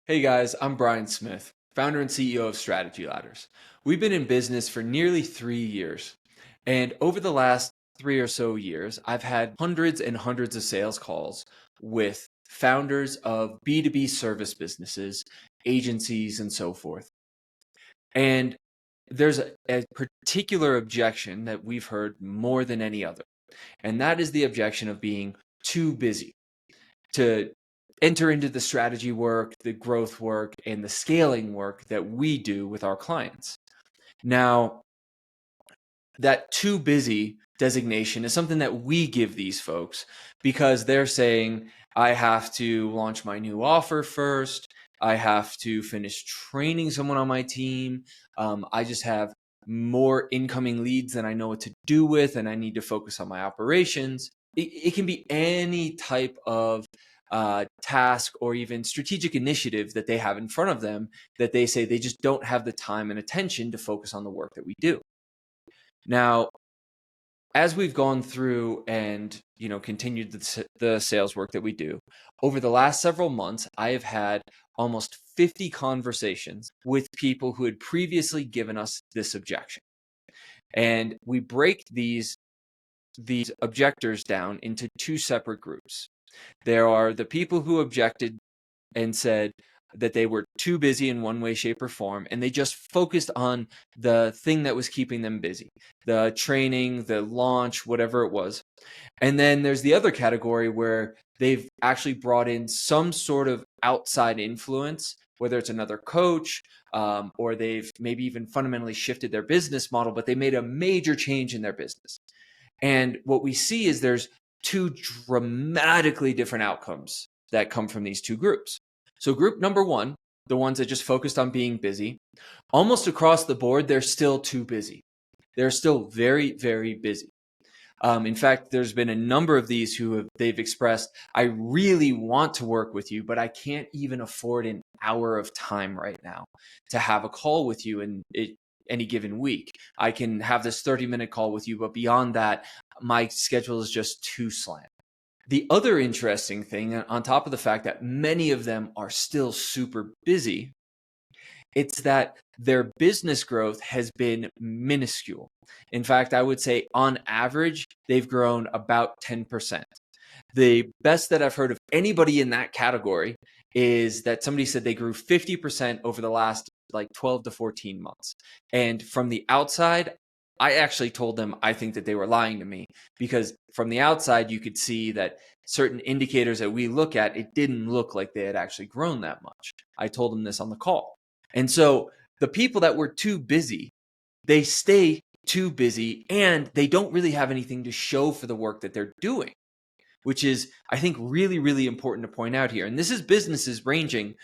Hey guys, I'm Brian Smith, founder and CEO of Strategy Ladders. We've been in business for nearly 3 years. And over the last 3 or so years, I've had hundreds and hundreds of sales calls with founders of B2B service businesses, agencies, and so forth. And there's a particular objection that we've heard more than any other, and that is the objection of being too busy to enter into the strategy work, the growth work, and the scaling work that we do with our clients. Now, that too busy designation is something that we give these folks because they're saying, I have to launch my new offer first. I have to finish training someone on my team. I just have more incoming leads than I know what to do with, and I need to focus on my operations. It can be any type of task or even strategic initiative that they have in front of them that they say they just don't have the time and attention to focus on the work that we do. Now, as we've gone through and continued the sales work that we do over the last several months, I have had almost 50 conversations with people who had previously given us this objection, and we break these objectors down into two separate groups. There are the people who objected and said that they were too busy in one way, shape, or form, and they just focused on the thing that was keeping them busy, the training, the launch, whatever it was. And then there's the other category where they've actually brought in some sort of outside influence, whether it's another coach, or they've maybe even fundamentally shifted their business model, but they made a major change in their business. And what we see is there's two dramatically different outcomes that come from these two groups. So group number one, the ones that just focused on being busy, almost across the board, they're still too busy. They're still very, very busy. In fact, there's been a number of these they've expressed, I really want to work with you, but I can't even afford an hour of time right now to have a call with you in any given week. I can have this 30-minute call with you, but beyond that, my schedule is just too slammed. The other interesting thing, on top of the fact that many of them are still super busy, it's that their business growth has been minuscule. In fact, I would say on average, they've grown about 10%. The best that I've heard of anybody in that category is that somebody said they grew 50% over the last like 12 to 14 months. And from the outside, I actually told them I think that they were lying to me, because from the outside, you could see that certain indicators that we look at, it didn't look like they had actually grown that much. I told them this on the call. And so the people that were too busy, they stay too busy and they don't really have anything to show for the work that they're doing, which is, I think, really, really important to point out here. And this is businesses ranging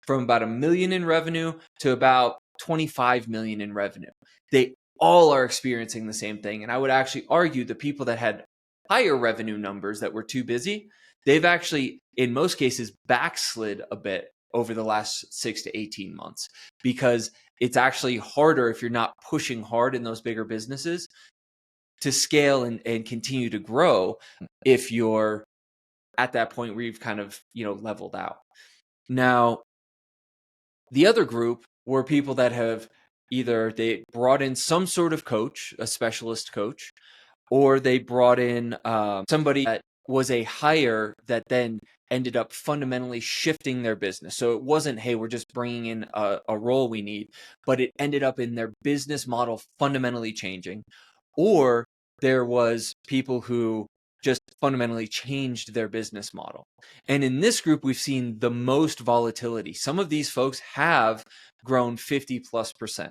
from about 1 million in revenue to about 25 million in revenue. They all are experiencing the same thing. And I would actually argue the people that had higher revenue numbers that were too busy, they've actually, in most cases, backslid a bit over the last 6 to 18 months, because it's actually harder if you're not pushing hard in those bigger businesses to scale and continue to grow if you're at that point where you've kind of, leveled out. Now, the other group were people that have either they brought in some sort of coach, a specialist coach, or they brought in somebody that was a hire that then ended up fundamentally shifting their business. So it wasn't, hey, we're just bringing in a role we need, but it ended up in their business model fundamentally changing. Or there was people who just fundamentally changed their business model. And in this group, we've seen the most volatility. Some of these folks have grown 50+%.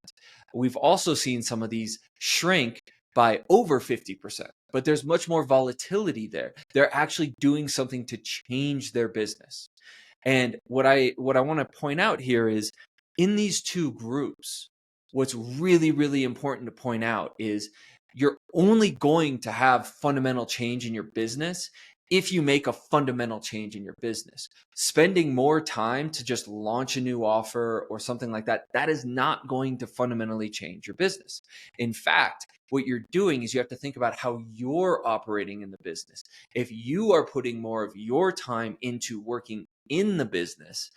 We've also seen some of these shrink by over 50%, but there's much more volatility there. They're actually doing something to change their business. And what I want to point out here is, in these two groups, what's really, really important to point out is you're only going to have fundamental change in your business if you make a fundamental change in your business. Spending more time to just launch a new offer or something like that, that is not going to fundamentally change your business. In fact, what you're doing is you have to think about how you're operating in the business. If you are putting more of your time into working in the business,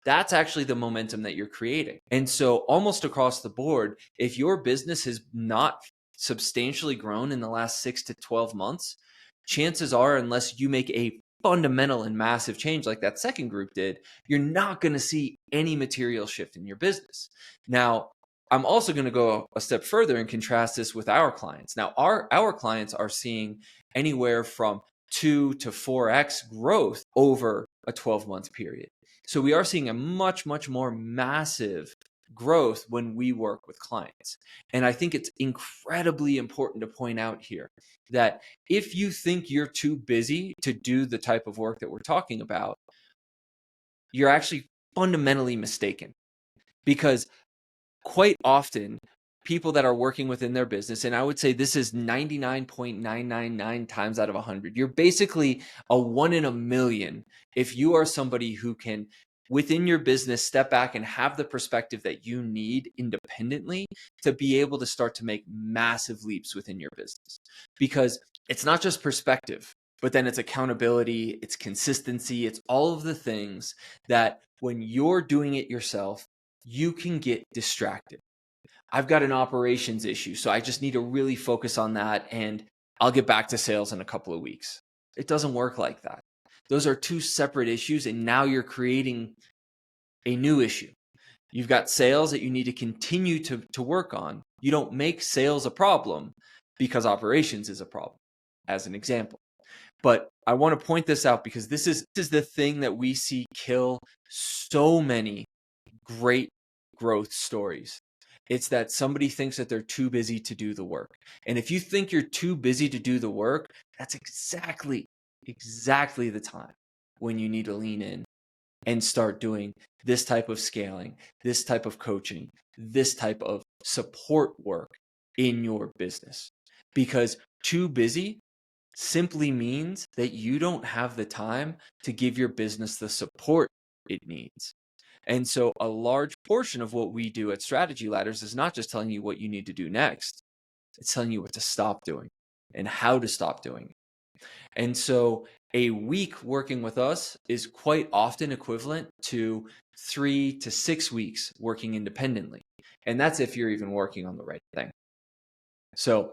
That's actually the momentum that you're creating. And so almost across the board, if your business has not substantially grown in the last 6 to 12 months, chances are, unless you make a fundamental and massive change like that second group did, you're not going to see any material shift in your business. Now, I'm also going to go a step further and contrast this with our clients. Now, our clients are seeing anywhere from 2 to 4x growth over a 12-month period. So we are seeing a much, much more massive growth when we work with clients. And I think it's incredibly important to point out here that if you think you're too busy to do the type of work that we're talking about, you're actually fundamentally mistaken, because quite often people that are working within their business, and I would say this is 99.999 times out of 100, you're basically a 1 in a million if you are somebody who can within your business step back and have the perspective that you need independently to be able to start to make massive leaps within your business. Because it's not just perspective, but then it's accountability, it's consistency, it's all of the things that when you're doing it yourself, you can get distracted. I've got an operations issue, so I just need to really focus on that, and I'll get back to sales in a couple of weeks. It doesn't work like that. Those are two separate issues, and now you're creating a new issue. You've got sales that you need to continue to work on. You don't make sales a problem because operations is a problem, as an example. But I want to point this out because this is the thing that we see kill so many great growth stories. It's that somebody thinks that they're too busy to do the work. And if you think you're too busy to do the work, that's exactly the time when you need to lean in and start doing this type of scaling, this type of coaching, this type of support work in your business. Because too busy simply means that you don't have the time to give your business the support it needs. And so a large portion of what we do at Strategy Ladders is not just telling you what you need to do next, it's telling you what to stop doing and how to stop doing it. And so a week working with us is quite often equivalent to 3 to 6 weeks working independently. And that's if you're even working on the right thing. So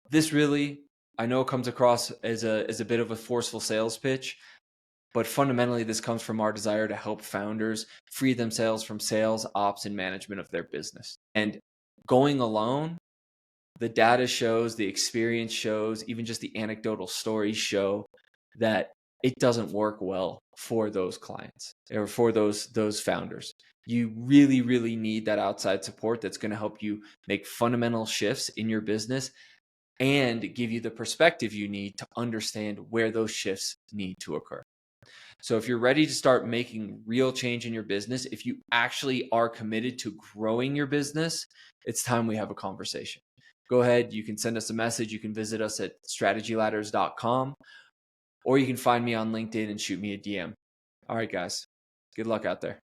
this really, I know it comes across as a bit of a forceful sales pitch, but fundamentally, this comes from our desire to help founders free themselves from sales, ops, and management of their business. And going alone, the data shows, the experience shows, even just the anecdotal stories show that it doesn't work well for those clients or for those founders. You really, really need that outside support that's going to help you make fundamental shifts in your business and give you the perspective you need to understand where those shifts need to occur. So if you're ready to start making real change in your business, if you actually are committed to growing your business, it's time we have a conversation. Go ahead, you can send us a message. You can visit us at strategyladders.com, or you can find me on LinkedIn and shoot me a DM. All right, guys, good luck out there.